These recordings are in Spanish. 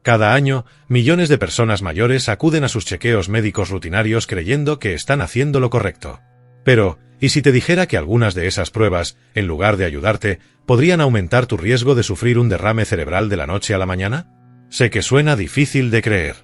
Cada año, millones de personas mayores acuden a sus chequeos médicos rutinarios creyendo que están haciendo lo correcto. Pero, ¿y si te dijera que algunas de esas pruebas, en lugar de ayudarte, podrían aumentar tu riesgo de sufrir un derrame cerebral de la noche a la mañana? Sé que suena difícil de creer.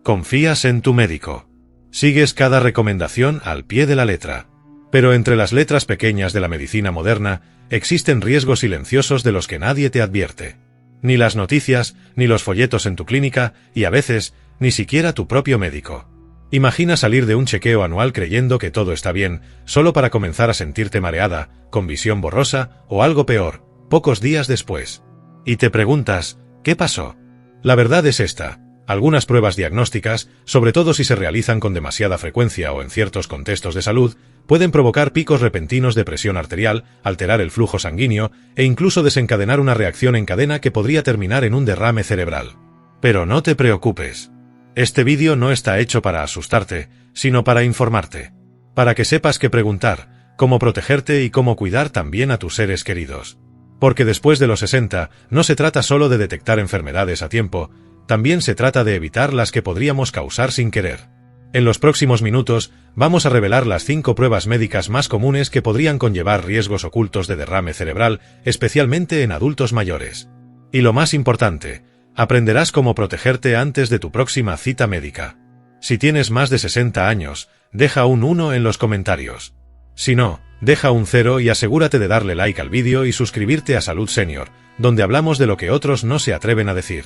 Confías en tu médico. Sigues cada recomendación al pie de la letra. Pero entre las letras pequeñas de la medicina moderna, existen riesgos silenciosos de los que nadie te advierte. Ni las noticias, ni los folletos en tu clínica, y a veces, ni siquiera tu propio médico. Imagina salir de un chequeo anual creyendo que todo está bien, solo para comenzar a sentirte mareada, con visión borrosa, o algo peor, pocos días después. Y te preguntas, ¿qué pasó? La verdad es esta. Algunas pruebas diagnósticas, sobre todo si se realizan con demasiada frecuencia o en ciertos contextos de salud, pueden provocar picos repentinos de presión arterial, alterar el flujo sanguíneo e incluso desencadenar una reacción en cadena que podría terminar en un derrame cerebral. Pero no te preocupes. Este vídeo no está hecho para asustarte, sino para informarte. Para que sepas qué preguntar, cómo protegerte y cómo cuidar también a tus seres queridos. Porque después de los 60, no se trata solo de detectar enfermedades a tiempo, también se trata de evitar las que podríamos causar sin querer. En los próximos minutos, vamos a revelar las 5 pruebas médicas más comunes que podrían conllevar riesgos ocultos de derrame cerebral, especialmente en adultos mayores. Y lo más importante, aprenderás cómo protegerte antes de tu próxima cita médica. Si tienes más de 60 años, deja un 1 en los comentarios. Si no, deja un 0 y asegúrate de darle like al vídeo y suscribirte a Salud Senior, donde hablamos de lo que otros no se atreven a decir.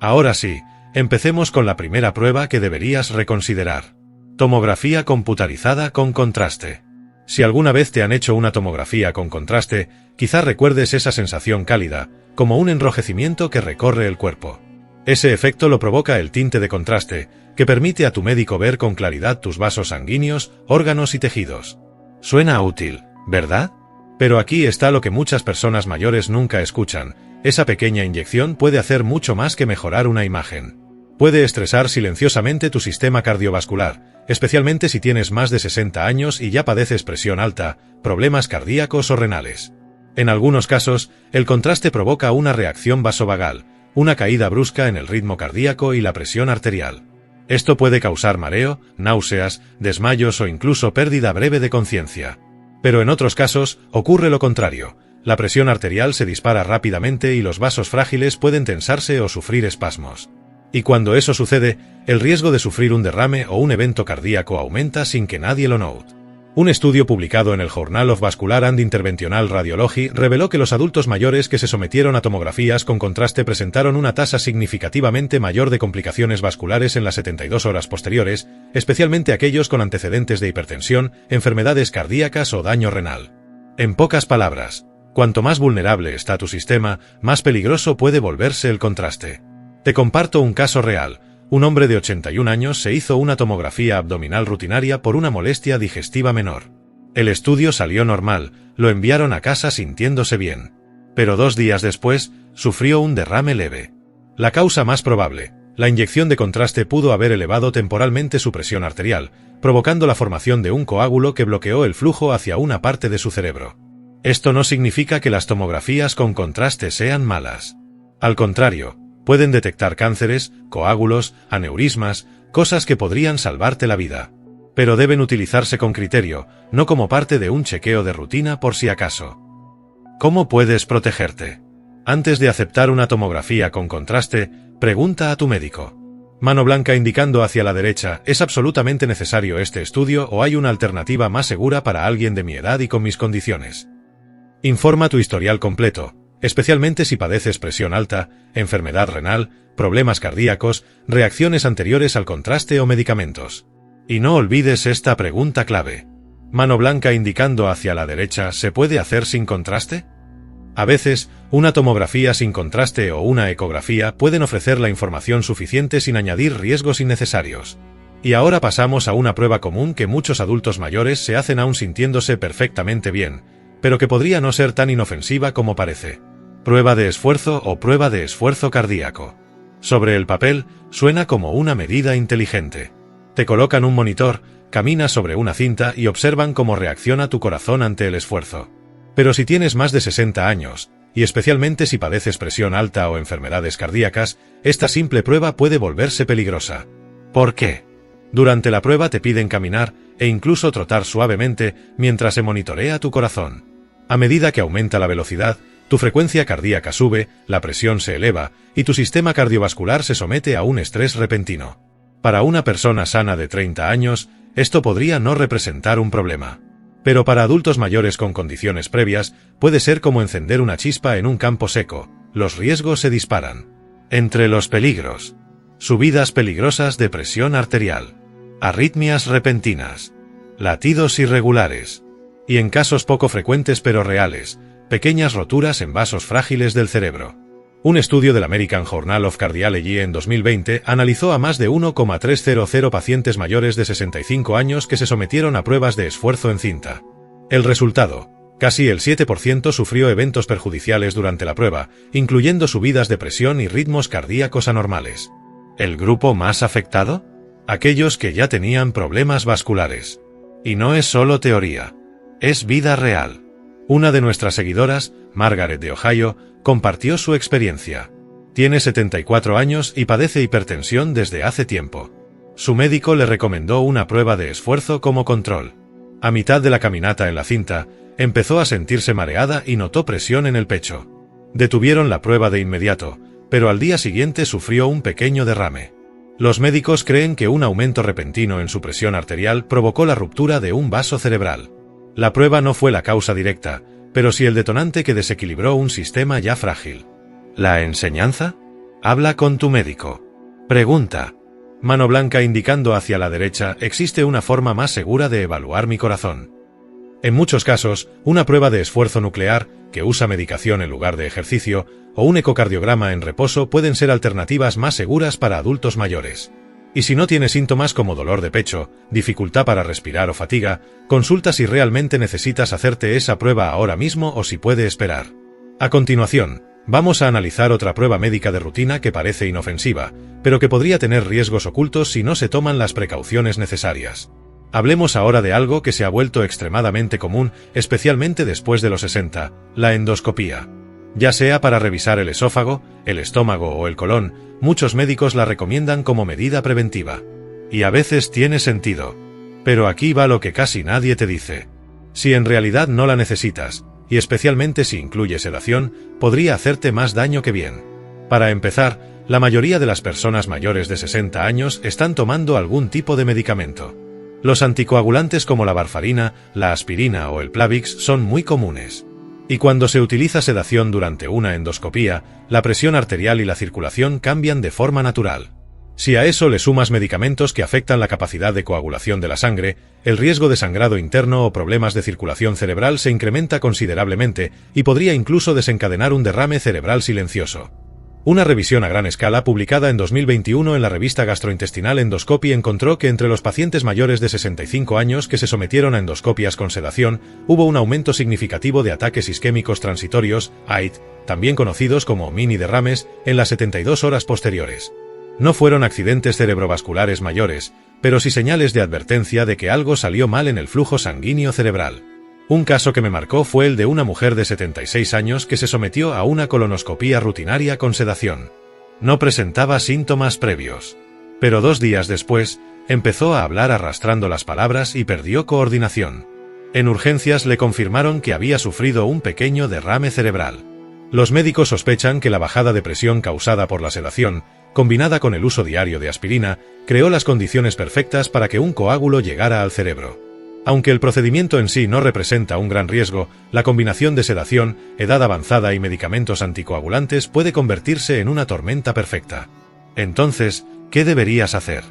Ahora sí, empecemos con la primera prueba que deberías reconsiderar. Tomografía computarizada con contraste. Si alguna vez te han hecho una tomografía con contraste, quizá recuerdes esa sensación cálida, como un enrojecimiento que recorre el cuerpo. Ese efecto lo provoca el tinte de contraste, que permite a tu médico ver con claridad tus vasos sanguíneos, órganos y tejidos. Suena útil, ¿verdad? Pero aquí está lo que muchas personas mayores nunca escuchan. Esa pequeña inyección puede hacer mucho más que mejorar una imagen. Puede estresar silenciosamente tu sistema cardiovascular, especialmente si tienes más de 60 años y ya padeces presión alta, problemas cardíacos o renales. En algunos casos, el contraste provoca una reacción vasovagal, una caída brusca en el ritmo cardíaco y la presión arterial. Esto puede causar mareo, náuseas, desmayos o incluso pérdida breve de conciencia. Pero en otros casos, ocurre lo contrario. La presión arterial se dispara rápidamente y los vasos frágiles pueden tensarse o sufrir espasmos. Y cuando eso sucede, el riesgo de sufrir un derrame o un evento cardíaco aumenta sin que nadie lo note. Un estudio publicado en el Journal of Vascular and Interventional Radiology reveló que los adultos mayores que se sometieron a tomografías con contraste presentaron una tasa significativamente mayor de complicaciones vasculares en las 72 horas posteriores, especialmente aquellos con antecedentes de hipertensión, enfermedades cardíacas o daño renal. En pocas palabras, cuanto más vulnerable está tu sistema, más peligroso puede volverse el contraste. Te comparto un caso real. Un hombre de 81 años se hizo una tomografía abdominal rutinaria por una molestia digestiva menor. El estudio salió normal, lo enviaron a casa sintiéndose bien. Pero 2 días después, sufrió un derrame leve. La causa más probable, la inyección de contraste pudo haber elevado temporalmente su presión arterial, provocando la formación de un coágulo que bloqueó el flujo hacia una parte de su cerebro. Esto no significa que las tomografías con contraste sean malas. Al contrario, pueden detectar cánceres, coágulos, aneurismas, cosas que podrían salvarte la vida. Pero deben utilizarse con criterio, no como parte de un chequeo de rutina por si acaso. ¿Cómo puedes protegerte? Antes de aceptar una tomografía con contraste, pregunta a tu médico. Mano blanca indicando hacia la derecha, ¿es absolutamente necesario este estudio o hay una alternativa más segura para alguien de mi edad y con mis condiciones? Informa tu historial completo, especialmente si padeces presión alta, enfermedad renal, problemas cardíacos, reacciones anteriores al contraste o medicamentos. Y no olvides esta pregunta clave. ¿Mano blanca indicando hacia la derecha se puede hacer sin contraste? A veces, una tomografía sin contraste o una ecografía pueden ofrecer la información suficiente sin añadir riesgos innecesarios. Y ahora pasamos a una prueba común que muchos adultos mayores se hacen aún sintiéndose perfectamente bien, pero que podría no ser tan inofensiva como parece. Prueba de esfuerzo o prueba de esfuerzo cardíaco. Sobre el papel, suena como una medida inteligente. Te colocan un monitor, caminas sobre una cinta y observan cómo reacciona tu corazón ante el esfuerzo. Pero si tienes más de 60 años, y especialmente si padeces presión alta o enfermedades cardíacas, esta simple prueba puede volverse peligrosa. ¿Por qué? Durante la prueba te piden caminar e incluso trotar suavemente mientras se monitorea tu corazón. A medida que aumenta la velocidad, tu frecuencia cardíaca sube, la presión se eleva y tu sistema cardiovascular se somete a un estrés repentino. Para una persona sana de 30 años, esto podría no representar un problema. Pero para adultos mayores con condiciones previas, puede ser como encender una chispa en un campo seco. Los riesgos se disparan. Entre los peligros: subidas peligrosas de presión arterial, arritmias repentinas, latidos irregulares, y en casos poco frecuentes pero reales, pequeñas roturas en vasos frágiles del cerebro. Un estudio del American Journal of Cardiology en 2020 analizó a más de 1,300 pacientes mayores de 65 años que se sometieron a pruebas de esfuerzo en cinta. El resultado: casi el 7% sufrió eventos perjudiciales durante la prueba, incluyendo subidas de presión y ritmos cardíacos anormales. ¿El grupo más afectado? Aquellos que ya tenían problemas vasculares. Y no es solo teoría, es vida real. Una de nuestras seguidoras, Margaret de Ohio, compartió su experiencia. Tiene 74 años y padece hipertensión desde hace tiempo. Su médico le recomendó una prueba de esfuerzo como control. A mitad de la caminata en la cinta, empezó a sentirse mareada y notó presión en el pecho. Detuvieron la prueba de inmediato, pero al día siguiente sufrió un pequeño derrame. Los médicos creen que un aumento repentino en su presión arterial provocó la ruptura de un vaso cerebral. La prueba no fue la causa directa, pero sí el detonante que desequilibró un sistema ya frágil. ¿La enseñanza? Habla con tu médico. Pregunta. Mano blanca indicando hacia la derecha: existe una forma más segura de evaluar mi corazón. En muchos casos, una prueba de esfuerzo nuclear, que usa medicación en lugar de ejercicio, o un ecocardiograma en reposo pueden ser alternativas más seguras para adultos mayores. Y si no tienes síntomas como dolor de pecho, dificultad para respirar o fatiga, consulta si realmente necesitas hacerte esa prueba ahora mismo o si puede esperar. A continuación, vamos a analizar otra prueba médica de rutina que parece inofensiva, pero que podría tener riesgos ocultos si no se toman las precauciones necesarias. Hablemos ahora de algo que se ha vuelto extremadamente común, especialmente después de los 60, la endoscopía. Ya sea para revisar el esófago, el estómago o el colon, muchos médicos la recomiendan como medida preventiva. Y a veces tiene sentido. Pero aquí va lo que casi nadie te dice. Si en realidad no la necesitas, y especialmente si incluye sedación, podría hacerte más daño que bien. Para empezar, la mayoría de las personas mayores de 60 años están tomando algún tipo de medicamento. Los anticoagulantes como la varfarina, la aspirina o el Plavix son muy comunes. Y cuando se utiliza sedación durante una endoscopía, la presión arterial y la circulación cambian de forma natural. Si a eso le sumas medicamentos que afectan la capacidad de coagulación de la sangre, el riesgo de sangrado interno o problemas de circulación cerebral se incrementa considerablemente y podría incluso desencadenar un derrame cerebral silencioso. Una revisión a gran escala publicada en 2021 en la revista Gastrointestinal Endoscopy encontró que entre los pacientes mayores de 65 años que se sometieron a endoscopias con sedación, hubo un aumento significativo de ataques isquémicos transitorios, AIT, también conocidos como mini derrames, en las 72 horas posteriores. No fueron accidentes cerebrovasculares mayores, pero sí señales de advertencia de que algo salió mal en el flujo sanguíneo cerebral. Un caso que me marcó fue el de una mujer de 76 años que se sometió a una colonoscopía rutinaria con sedación. No presentaba síntomas previos. Pero 2 días después, empezó a hablar arrastrando las palabras y perdió coordinación. En urgencias le confirmaron que había sufrido un pequeño derrame cerebral. Los médicos sospechan que la bajada de presión causada por la sedación, combinada con el uso diario de aspirina, creó las condiciones perfectas para que un coágulo llegara al cerebro. Aunque el procedimiento en sí no representa un gran riesgo, la combinación de sedación, edad avanzada y medicamentos anticoagulantes puede convertirse en una tormenta perfecta. Entonces, ¿qué deberías hacer?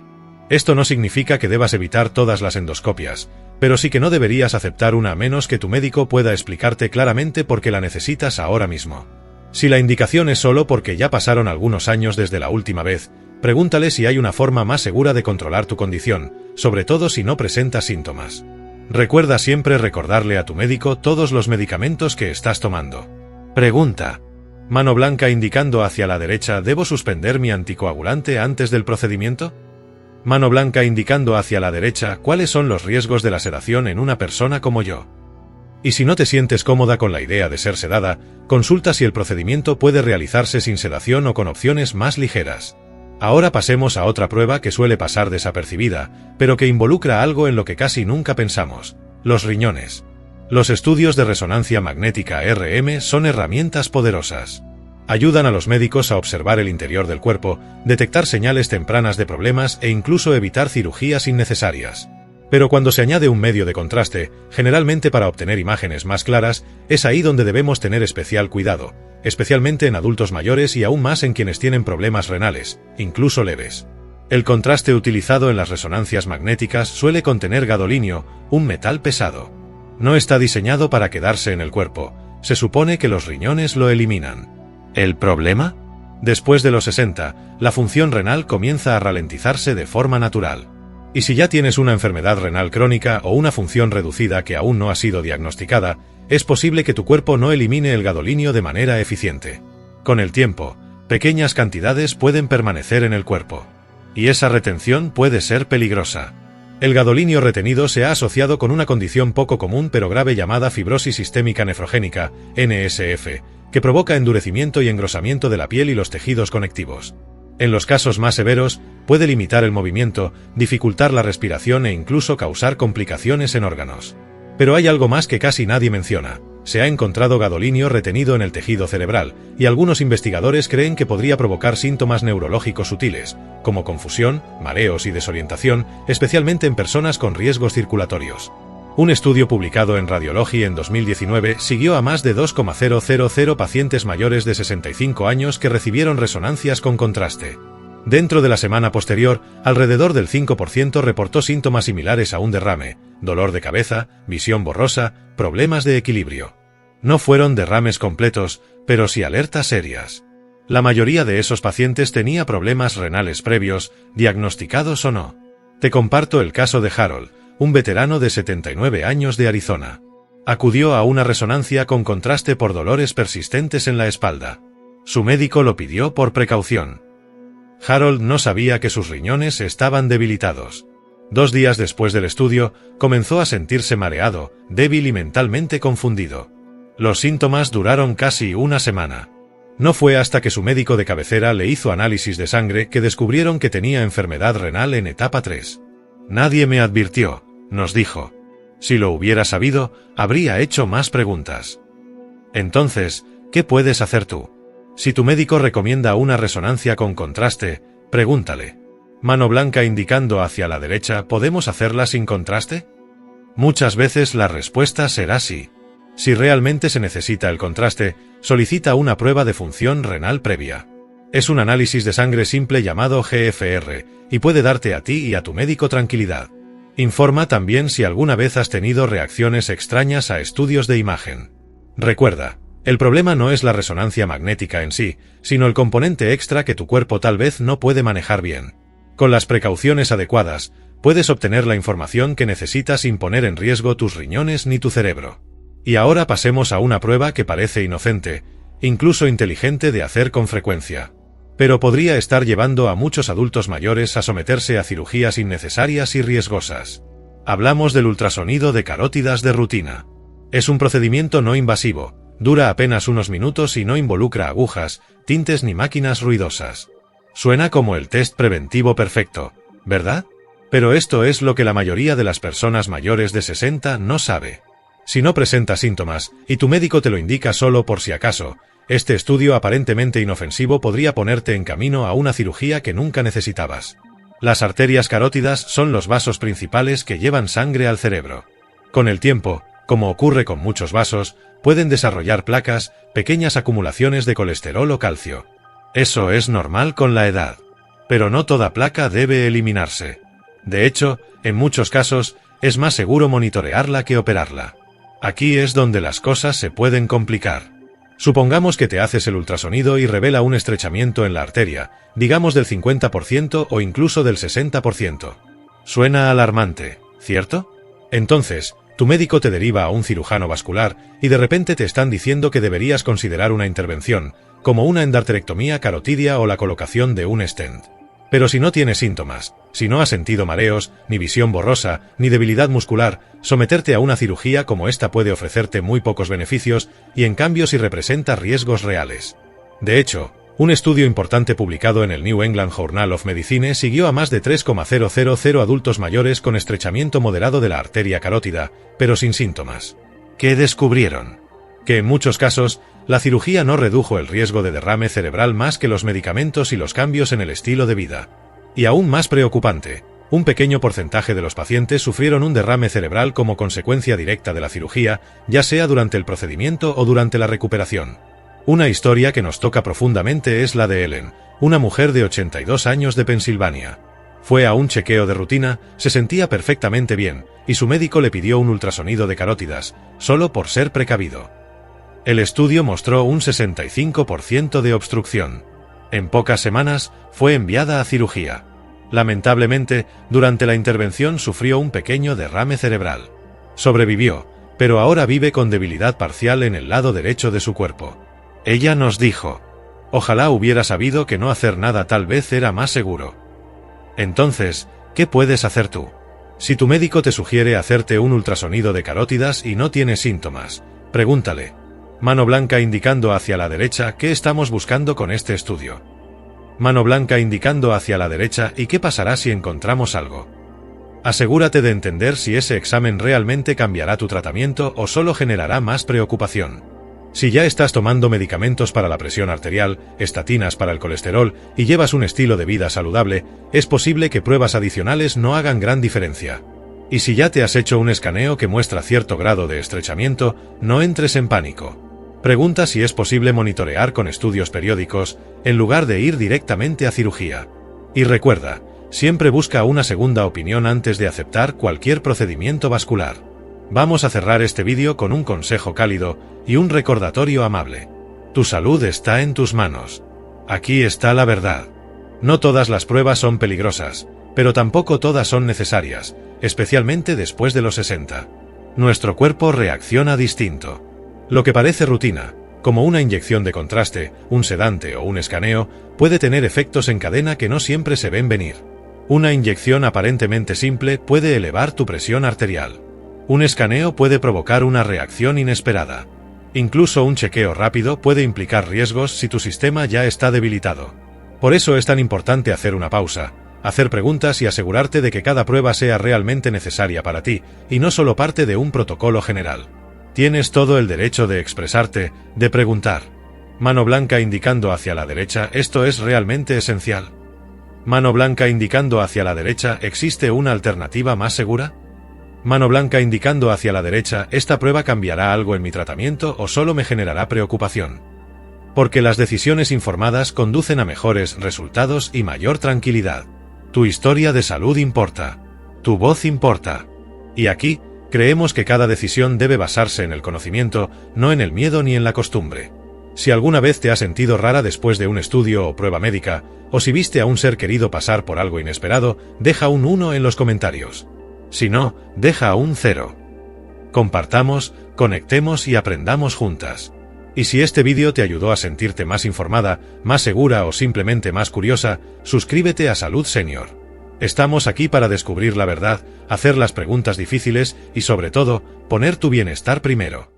Esto no significa que debas evitar todas las endoscopias, pero sí que no deberías aceptar una a menos que tu médico pueda explicarte claramente por qué la necesitas ahora mismo. Si la indicación es solo porque ya pasaron algunos años desde la última vez, pregúntale si hay una forma más segura de controlar tu condición, sobre todo si no presentas síntomas. Recuerda siempre recordarle a tu médico todos los medicamentos que estás tomando. Pregunta. Mano blanca indicando hacia la derecha: ¿debo suspender mi anticoagulante antes del procedimiento? Mano blanca indicando hacia la derecha: ¿cuáles son los riesgos de la sedación en una persona como yo? Y si no te sientes cómoda con la idea de ser sedada, consulta si el procedimiento puede realizarse sin sedación o con opciones más ligeras. Ahora pasemos a otra prueba que suele pasar desapercibida, pero que involucra algo en lo que casi nunca pensamos: los riñones. Los estudios de resonancia magnética RM son herramientas poderosas. Ayudan a los médicos a observar el interior del cuerpo, detectar señales tempranas de problemas e incluso evitar cirugías innecesarias. Pero cuando se añade un medio de contraste, generalmente para obtener imágenes más claras, es ahí donde debemos tener especial cuidado, especialmente en adultos mayores y aún más en quienes tienen problemas renales, incluso leves. El contraste utilizado en las resonancias magnéticas suele contener gadolinio, un metal pesado. No está diseñado para quedarse en el cuerpo, se supone que los riñones lo eliminan. ¿El problema? Después de los 60, la función renal comienza a ralentizarse de forma natural. Y si ya tienes una enfermedad renal crónica o una función reducida que aún no ha sido diagnosticada, es posible que tu cuerpo no elimine el gadolinio de manera eficiente. Con el tiempo, pequeñas cantidades pueden permanecer en el cuerpo. Y esa retención puede ser peligrosa. El gadolinio retenido se ha asociado con una condición poco común pero grave llamada fibrosis sistémica nefrogénica, NSF, que provoca endurecimiento y engrosamiento de la piel y los tejidos conectivos. En los casos más severos, puede limitar el movimiento, dificultar la respiración e incluso causar complicaciones en órganos. Pero hay algo más que casi nadie menciona: se ha encontrado gadolinio retenido en el tejido cerebral, y algunos investigadores creen que podría provocar síntomas neurológicos sutiles, como confusión, mareos y desorientación, especialmente en personas con riesgos circulatorios. Un estudio publicado en Radiology en 2019 siguió a más de 2,000 pacientes mayores de 65 años que recibieron resonancias con contraste. Dentro de la semana posterior, alrededor del 5% reportó síntomas similares a un derrame, dolor de cabeza, visión borrosa, problemas de equilibrio. No fueron derrames completos, pero sí alertas serias. La mayoría de esos pacientes tenía problemas renales previos, diagnosticados o no. Te comparto el caso de Harold, un veterano de 79 años de Arizona. Acudió a una resonancia con contraste por dolores persistentes en la espalda. Su médico lo pidió por precaución. Harold no sabía que sus riñones estaban debilitados. 2 días después del estudio, comenzó a sentirse mareado, débil y mentalmente confundido. Los síntomas duraron casi una semana. No fue hasta que su médico de cabecera le hizo análisis de sangre que descubrieron que tenía enfermedad renal en etapa 3. Nadie me advirtió, nos dijo. Si lo hubiera sabido, habría hecho más preguntas. Entonces, ¿qué puedes hacer tú? Si tu médico recomienda una resonancia con contraste, pregúntale. Mano blanca indicando hacia la derecha, ¿podemos hacerla sin contraste? Muchas veces la respuesta será sí. Si realmente se necesita el contraste, solicita una prueba de función renal previa. Es un análisis de sangre simple llamado GFR, y puede darte a ti y a tu médico tranquilidad. Informa también si alguna vez has tenido reacciones extrañas a estudios de imagen. Recuerda, el problema no es la resonancia magnética en sí, sino el componente extra que tu cuerpo tal vez no puede manejar bien. Con las precauciones adecuadas, puedes obtener la información que necesitas sin poner en riesgo tus riñones ni tu cerebro. Y ahora pasemos a una prueba que parece inocente, incluso inteligente de hacer con frecuencia. Pero podría estar llevando a muchos adultos mayores a someterse a cirugías innecesarias y riesgosas. Hablamos del ultrasonido de carótidas de rutina. Es un procedimiento no invasivo, dura apenas unos minutos y no involucra agujas, tintes ni máquinas ruidosas. Suena como el test preventivo perfecto, ¿verdad? Pero esto es lo que la mayoría de las personas mayores de 60 no sabe. Si no presenta síntomas, y tu médico te lo indica solo por si acaso, este estudio aparentemente inofensivo podría ponerte en camino a una cirugía que nunca necesitabas. Las arterias carótidas son los vasos principales que llevan sangre al cerebro. Con el tiempo, como ocurre con muchos vasos, pueden desarrollar placas, pequeñas acumulaciones de colesterol o calcio. Eso es normal con la edad. Pero no toda placa debe eliminarse. De hecho, en muchos casos, es más seguro monitorearla que operarla. Aquí es donde las cosas se pueden complicar. Supongamos que te haces el ultrasonido y revela un estrechamiento en la arteria, digamos del 50% o incluso del 60%. Suena alarmante, ¿cierto? Entonces, tu médico te deriva a un cirujano vascular y de repente te están diciendo que deberías considerar una intervención, como una endarterectomía carotidia o la colocación de un stent. Pero si no tienes síntomas, si no has sentido mareos, ni visión borrosa, ni debilidad muscular, someterte a una cirugía como esta puede ofrecerte muy pocos beneficios y en cambio sí representa riesgos reales. De hecho, un estudio importante publicado en el New England Journal of Medicine siguió a más de 3,000 adultos mayores con estrechamiento moderado de la arteria carótida, pero sin síntomas. ¿Qué descubrieron? Que en muchos casos, la cirugía no redujo el riesgo de derrame cerebral más que los medicamentos y los cambios en el estilo de vida. Y aún más preocupante, un pequeño porcentaje de los pacientes sufrieron un derrame cerebral como consecuencia directa de la cirugía, ya sea durante el procedimiento o durante la recuperación. Una historia que nos toca profundamente es la de Ellen, una mujer de 82 años de Pensilvania. Fue a un chequeo de rutina, se sentía perfectamente bien, y su médico le pidió un ultrasonido de carótidas, solo por ser precavido. El estudio mostró un 65% de obstrucción. En pocas semanas, fue enviada a cirugía. Lamentablemente, durante la intervención sufrió un pequeño derrame cerebral. Sobrevivió, pero ahora vive con debilidad parcial en el lado derecho de su cuerpo. Ella nos dijo: «Ojalá hubiera sabido que no hacer nada tal vez era más seguro». Entonces, ¿qué puedes hacer tú? Si tu médico te sugiere hacerte un ultrasonido de carótidas y no tienes síntomas, pregúntale. Mano blanca indicando hacia la derecha, ¿qué estamos buscando con este estudio? Mano blanca indicando hacia la derecha, ¿y qué pasará si encontramos algo? Asegúrate de entender si ese examen realmente cambiará tu tratamiento o solo generará más preocupación. Si ya estás tomando medicamentos para la presión arterial, estatinas para el colesterol y llevas un estilo de vida saludable, es posible que pruebas adicionales no hagan gran diferencia. Y si ya te has hecho un escaneo que muestra cierto grado de estrechamiento, no entres en pánico. Pregunta si es posible monitorear con estudios periódicos, en lugar de ir directamente a cirugía. Y recuerda, siempre busca una segunda opinión antes de aceptar cualquier procedimiento vascular. Vamos a cerrar este vídeo con un consejo cálido y un recordatorio amable. Tu salud está en tus manos. Aquí está la verdad. No todas las pruebas son peligrosas, pero tampoco todas son necesarias, especialmente después de los 60. Nuestro cuerpo reacciona distinto. Lo que parece rutina, como una inyección de contraste, un sedante o un escaneo, puede tener efectos en cadena que no siempre se ven venir. Una inyección aparentemente simple puede elevar tu presión arterial. Un escaneo puede provocar una reacción inesperada. Incluso un chequeo rápido puede implicar riesgos si tu sistema ya está debilitado. Por eso es tan importante hacer una pausa, hacer preguntas y asegurarte de que cada prueba sea realmente necesaria para ti, y no solo parte de un protocolo general. Tienes todo el derecho de expresarte, de preguntar. Mano blanca indicando hacia la derecha, ¿esto es realmente esencial? Mano blanca indicando hacia la derecha, ¿existe una alternativa más segura? Mano blanca indicando hacia la derecha, ¿esta prueba cambiará algo en mi tratamiento o solo me generará preocupación? Porque las decisiones informadas conducen a mejores resultados y mayor tranquilidad. Tu historia de salud importa. Tu voz importa. Y aquí, creemos que cada decisión debe basarse en el conocimiento, no en el miedo ni en la costumbre. Si alguna vez te has sentido rara después de un estudio o prueba médica, o si viste a un ser querido pasar por algo inesperado, deja un 1 en los comentarios. Si no, deja un 0. Compartamos, conectemos y aprendamos juntas. Y si este vídeo te ayudó a sentirte más informada, más segura o simplemente más curiosa, suscríbete a Salud Senior. Estamos aquí para descubrir la verdad, hacer las preguntas difíciles y sobre todo, poner tu bienestar primero.